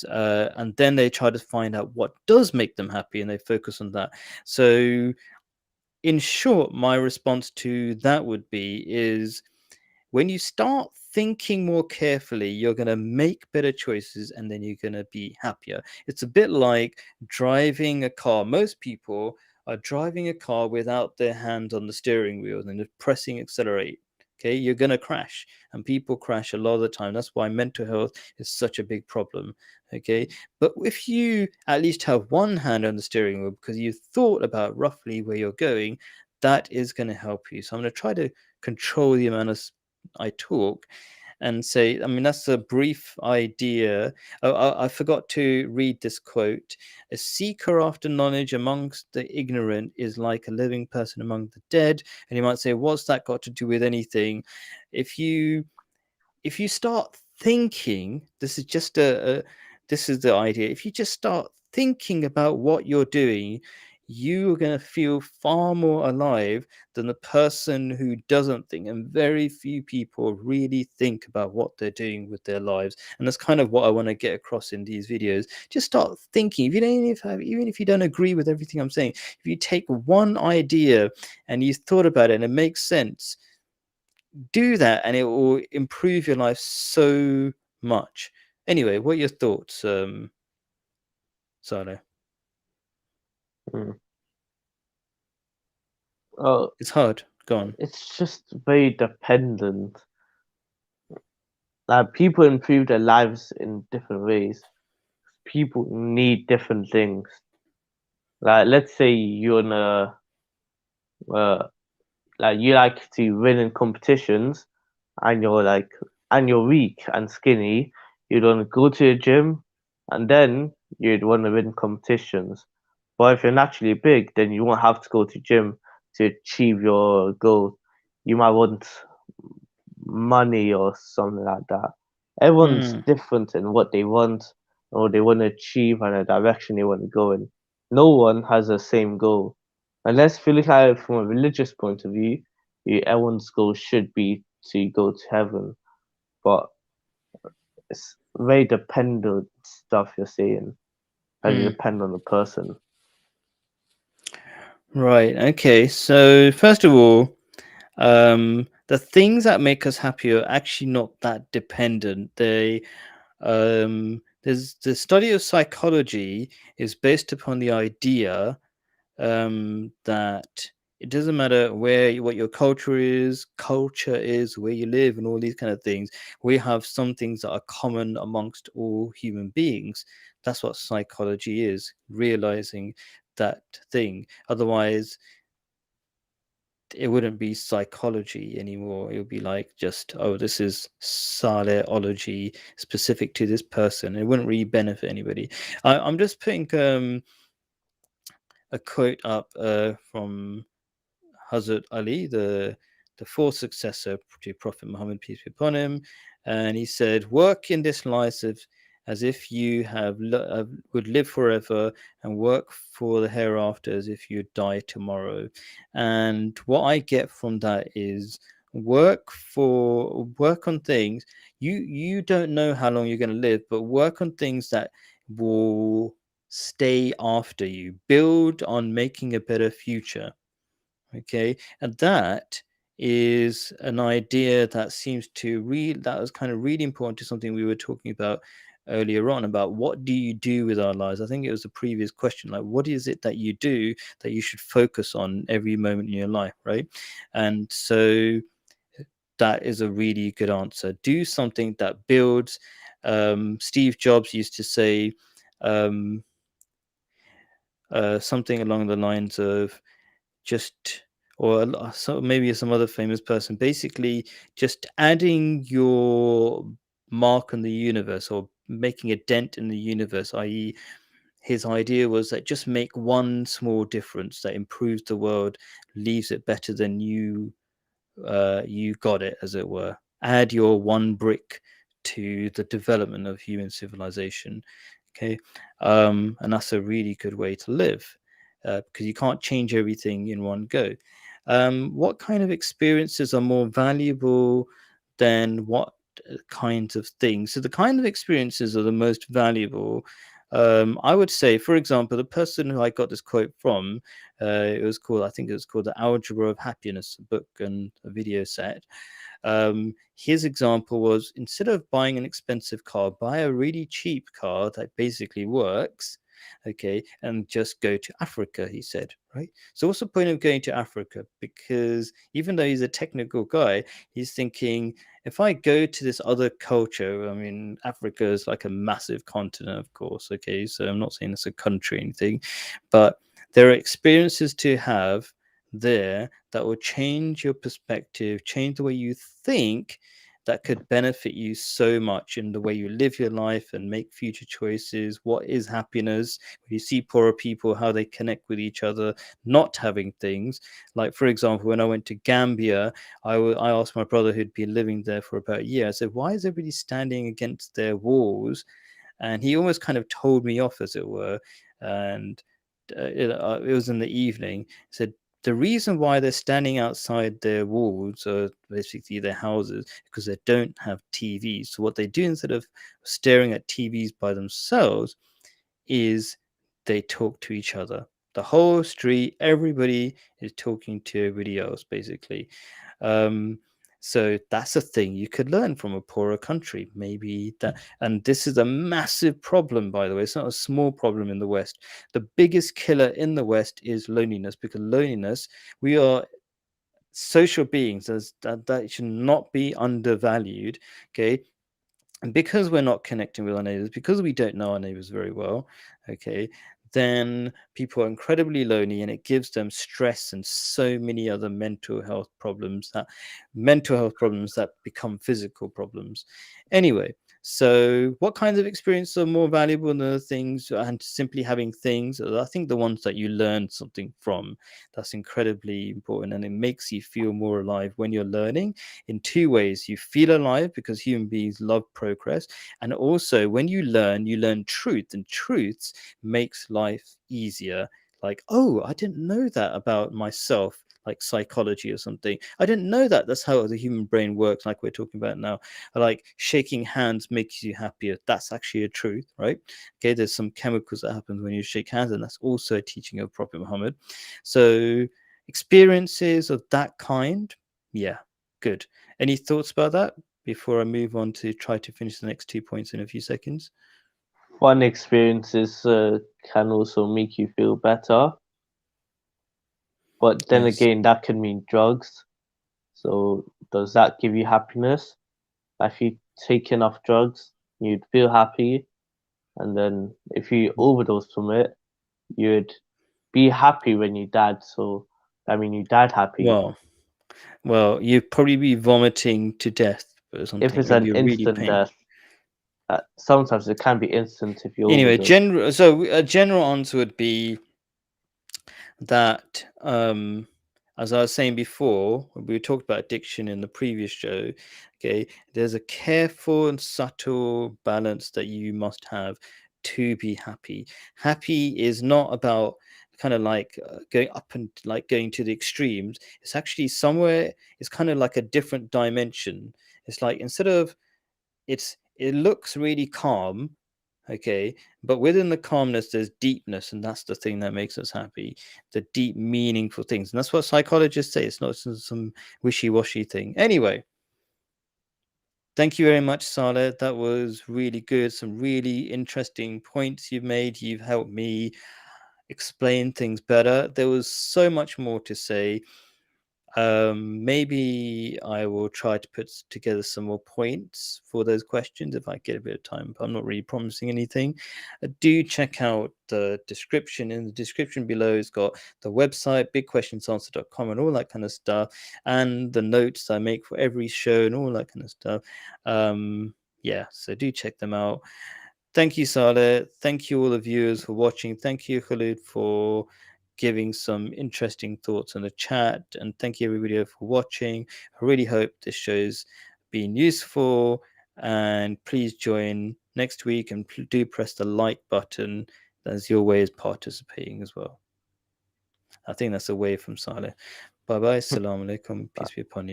And then they try to find out what does make them happy, and they focus on that. So, in short, my response to that would be is, when you start thinking more carefully, you're going to make better choices, and then you're going to be happier. It's a bit like driving a car. Most people are driving a car without their hand on the steering wheel and just pressing accelerate. Okay, you're going to crash, and people crash a lot of the time. That's why mental health is such a big problem. Okay, but if you at least have one hand on the steering wheel because you thought about roughly where you're going, that is going to help you. So I'm going to try to control the amount of I talk, and say, I mean, that's a brief idea. Oh, I forgot to read this quote. A seeker after knowledge amongst the ignorant is like a living person among the dead. And you might say, what's that got to do with anything? If you if you start thinking, this is just this is the idea. If you just start thinking about what you're doing, you are going to feel far more alive than the person who doesn't think. And very few people really think about what they're doing with their lives. And that's kind of what I want to get across in these videos. Just start thinking. If you don't even if you don't agree with everything I'm saying, if you take one idea and you thought about it and it makes sense, do that, and it will improve your life so much. Anyway, what are your thoughts, Salo? Mm. Oh, It's hard. Go on. it's just very dependent. Like people improve their lives in different ways. People need different things. Like let's say you're in a uh, like you like to win in competitions, and you're weak and skinny. You'd want to go to a gym, and then you'd want to win competitions. But if you're naturally big, then you won't have to go to gym to achieve your goal. You might want money or something like that. Everyone's Hmm. different in what they want or they want to achieve and the direction they want to go in. No one has the same goal. Unless if you look at it from a religious point of view, everyone's goal should be to go to heaven. But it's very dependent stuff you're saying. Very Hmm. depend on the person. Right. Okay. So first of all, the things that make us happy are actually not that dependent. There's the study of psychology is based upon the idea that it doesn't matter what your culture is, where you live, and all these kind of things. We have some things that are common amongst all human beings. That's what psychology is, realizing that thing. Otherwise, it wouldn't be psychology anymore. It would be like just, oh, this is Saleology specific to this person. It wouldn't really benefit anybody. I'm just putting a quote up from Hazrat Ali, the fourth successor to Prophet Muhammad, peace be upon him, and he said, "Work in this life as if you would live forever and work for the hereafter as if you die tomorrow. And what I get from that is work on things. You don't know how long you're going to live, but work on things that will stay after you. Build on making a better future. Okay, and that is an idea that seems to that was kind of really important to something we were talking about earlier on, about what do you do with our lives. I think it was a previous question, like what is it that you do that you should focus on every moment in your life, right? And so that is a really good answer. Do something that builds. Steve Jobs used to say um, something along the lines of just, or so maybe some other famous person, basically just adding your mark on the universe, or making a dent in the universe, i.e., his idea was that just make one small difference that improves the world, leaves it better than you got it, as it were. Add your one brick to the development of human civilization. Okay, and that's a really good way to live, because you can't change everything in one go. What kind of experiences are more valuable than what kinds of things? So the kind of experiences are the most valuable. I would say, for example, the person who I got this quote from, I think it was called The Algebra of Happiness, a book and a video set. His example was, instead of buying an expensive car, buy a really cheap car that basically works. Okay, and just go to Africa, he said, right? So, what's the point of going to Africa? Because even though he's a technical guy, he's thinking, if I go to this other culture, I mean, Africa is like a massive continent, of course. Okay, so I'm not saying it's a country or anything, but there are experiences to have there that will change your perspective, change the way you think, that could benefit you so much in the way you live your life and make future choices. What is happiness? You see poorer people, how they connect with each other, not having things. Like, for example, when I went to Gambia, I asked my brother, who'd been living there for about a year, I said, why is everybody standing against their walls? And he almost kind of told me off, as it were. And it was in the evening. He said, the reason why they're standing outside their walls, or basically their houses, because they don't have TVs. So what they do, instead of staring at TVs by themselves, is they talk to each other. The whole street, everybody is talking to everybody else, basically. Um, so that's a thing you could learn from a poorer country. Maybe that, and this is a massive problem, by the way. It's not a small problem in the West. The biggest killer in the West is loneliness, because loneliness, we are social beings, that should not be undervalued. Okay, and because we're not connecting with our neighbors, because we don't know our neighbors very well, okay, then people are incredibly lonely, and it gives them stress and so many other mental health problems that become physical problems. Anyway, so what kinds of experiences are more valuable than the things, and simply having things? I think the ones that you learn something from, that's incredibly important, and it makes you feel more alive when you're learning. In two ways: you feel alive because human beings love progress, and also when you learn truth, and truths makes life easier. Like, oh, I didn't know that about myself, like psychology or something. I didn't know that that's how the human brain works, like we're talking about now. Like shaking hands makes you happier, that's actually a truth, right? Okay, there's some chemicals that happen when you shake hands, and that's also a teaching of Prophet Muhammad. So experiences of that kind, yeah, good. Any thoughts about that before I move on to try to finish the next 2 points in a few seconds? Fun experiences can also make you feel better, but then Yes. again, that can mean drugs. So, does that give you happiness? If you take enough drugs, you'd feel happy, and then if you overdose from it, you'd be happy when you died. So, I mean, you died happy. Well, you'd probably be vomiting to death or If something. it's It'd an be a really instant pain. death, sometimes it can be instant if you Anyway, overdose. so a general answer would be that as I was saying before, we talked about addiction in the previous show. Okay, there's a careful and subtle balance that you must have to be happy. Happy is not about kind of like going up and like going to the extremes. It's actually somewhere. It's kind of like a different dimension. It's like instead of it looks really calm, okay, but within the calmness there's deepness, and that's the thing that makes us happy, the deep meaningful things, and that's what psychologists say. It's not some wishy-washy thing. Anyway, thank you very much, Saleh. That was really good. Some really interesting points you've made. You've helped me explain things better. There was so much more to say. Maybe I will try to put together some more points for those questions if I get a bit of time, but I'm not really promising anything. Do check out the description. In the description below, it's got the website, bigquestionsanswer.com, and all that kind of stuff, and the notes I make for every show and all that kind of stuff. Yeah, so do check them out. Thank you, Saleh. Thank you, all the viewers, for watching. Thank you, Khalid, for giving some interesting thoughts on the chat. And thank you, everybody, for watching. I really hope this show's been useful. And please join next week and do press the like button. That's your way of participating as well. I think that's a way from Saleh. Bye bye. Assalamu alaikum. Peace be upon you.